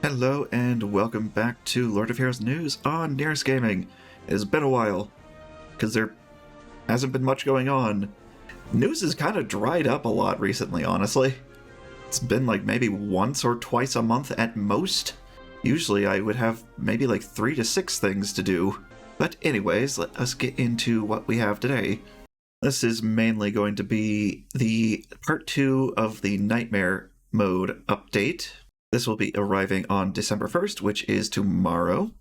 Hello and welcome back to Lord of Heroes News on Nyris Gaming. It's been a while, because there hasn't been much going on. News has kind of dried up a lot recently, honestly. It's been like maybe once or twice a month at most. Usually I would have maybe like 3 to 6 things to do. But anyways, let us get into what we have today. This is mainly going to be the part 2 of the Nightmare mode update. This will be arriving on December 1st, which is tomorrow.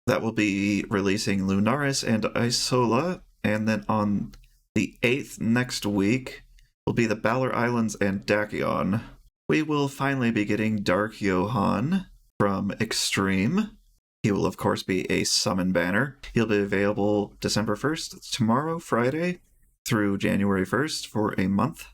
That will be releasing Nyris and Isola, and then on the 8th next week will be the Balor Islands and Dakion. We will finally be getting Dark Johan from Extreme. He will of course be a summon banner. He'll be available December 1st, tomorrow, Friday, through January 1st for a month.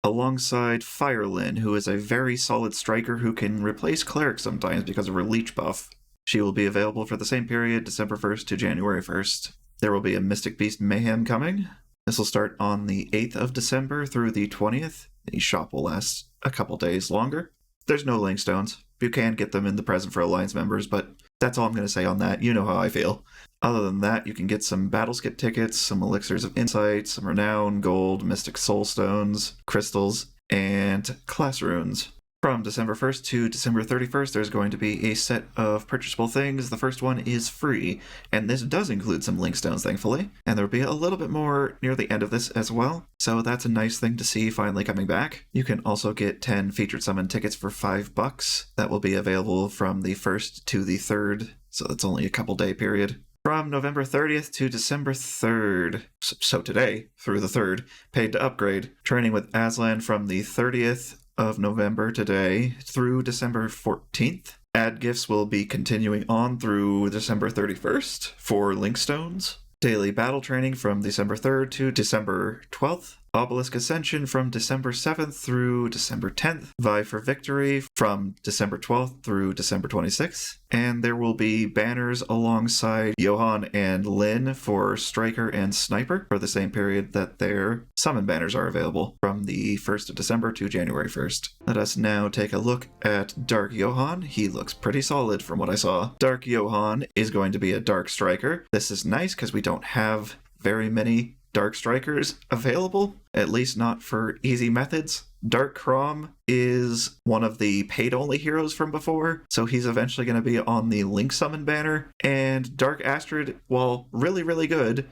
Alongside Firelin, who is a very solid striker who can replace Cleric sometimes because of her leech buff. She will be available for the same period, December 1st to January 1st. There will be a Mystic Beast Mayhem coming. This will start on the 8th of December through the 20th. The shop will last a couple days longer. There's no link stones. You can get them in the present for Alliance members, but that's all I'm going to say on that. You know how I feel. Other than that, you can get some battle skip tickets, some elixirs of insight, some renown, gold, mystic soul stones, crystals, and class runes. From December 1st to December 31st, there's going to be a set of purchasable things. The first one is free, and this does include some link stones, thankfully. And there'll be a little bit more near the end of this as well, so that's a nice thing to see finally coming back. You can also get 10 featured summon tickets for $5. That will be available from the 1st to the 3rd, so that's only a couple day period. From November 30th to December 3rd, so today through the 3rd, paid to upgrade. Training with Aslan from the 30th of November today through December 14th. Ad gifts will be continuing on through December 31st for Linkstones. Daily battle training from December 3rd to December 12th. Obelisk Ascension from December 7th through December 10th. Vie for Victory from December 12th through December 26th. And there will be banners alongside Johan and Lynn for Striker and Sniper for the same period that their summon banners are available from the 1st of December to January 1st. Let us now take a look at Dark Johan. He looks pretty solid from what I saw. Dark Johan is going to be a Dark Striker. This is nice because we don't have very many Dark Strikers available, at least not for easy methods. Dark Crom is one of the paid-only heroes from before, so he's eventually going to be on the Link Summon banner. And Dark Astrid, while really good,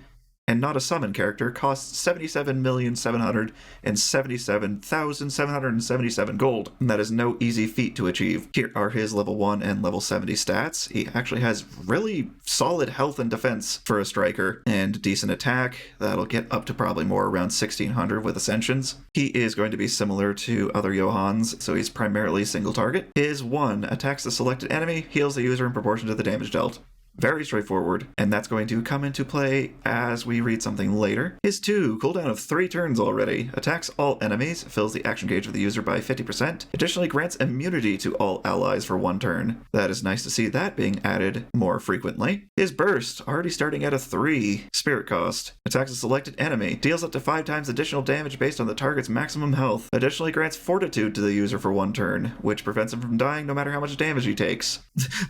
and not a summon character, costs 77,777,777 gold. And that is no easy feat to achieve. Here are his level 1 and level 70 stats. He actually has really solid health and defense for a striker, and decent attack. That'll get up to probably more around 1600 with Ascensions. He is going to be similar to other Johans, so he's primarily single target. His 1 attacks the selected enemy, heals the user in proportion to the damage dealt. Very straightforward, and that's going to come into play as we read something later. His 2, cooldown of 3 turns already, attacks all enemies, fills the action gauge of the user by 50%, additionally grants immunity to all allies for 1 turn. That is nice to see that being added more frequently. His burst, already starting at a 3 spirit cost, attacks a selected enemy, deals up to 5 times additional damage based on the target's maximum health, additionally grants fortitude to the user for 1 turn, which prevents him from dying no matter how much damage he takes.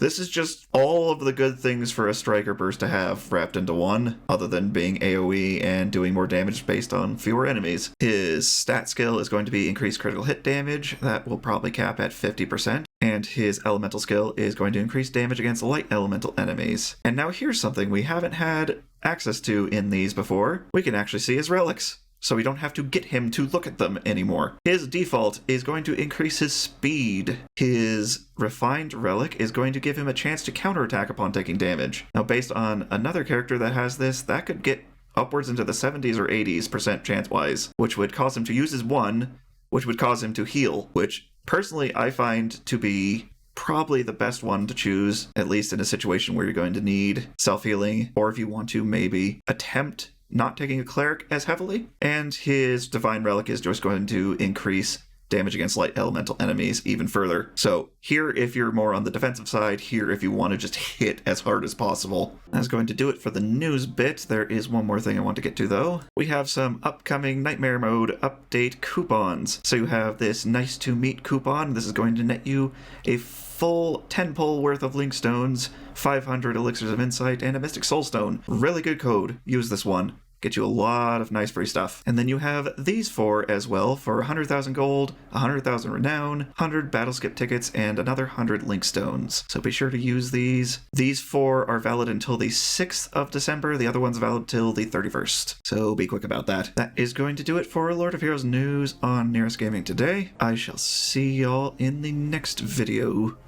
This is just all of the good things for a striker burst to have wrapped into one, other than being AoE and doing more damage based on fewer enemies. His stat skill is going to be increased critical hit damage. That will probably cap at 50%. And his elemental skill is going to increase damage against light elemental enemies. And now here's something we haven't had access to in these before. We can actually see his relics, so we don't have to get him to look at them anymore. His default is going to increase his speed. His refined relic is going to give him a chance to counterattack upon taking damage. Now, based on another character that has this, that could get upwards into the 70s or 80s% chance-wise, which would cause him to use his 1, which would cause him to heal, which personally I find to be probably the best one to choose, at least in a situation where you're going to need self-healing, or if you want to maybe attempt not taking a cleric as heavily. And his divine relic is just going to increase damage against light elemental enemies even further. So here if you're more on the defensive side, here if you want to just hit as hard as possible. That's going to do it for the news bit. There is one more thing I want to get to though. We have some upcoming Nightmare Mode update coupons. So you have this Nice to Meet coupon. This is going to net you a full 10 pull worth of Link Stones, 500 Elixirs of Insight, and a Mystic Soul Stone. Really good code. Use this one. Get you a lot of nice free stuff. And then you have these four as well for 100,000 gold, 100,000 renown, 100 battle skip tickets, and another 100 link stones. So be sure to use these. These four are valid until the 6th of December. The other one's valid till the 31st. So be quick about that. That is going to do it for Lord of Heroes news on Nyris Gaming today. I shall see y'all in the next video.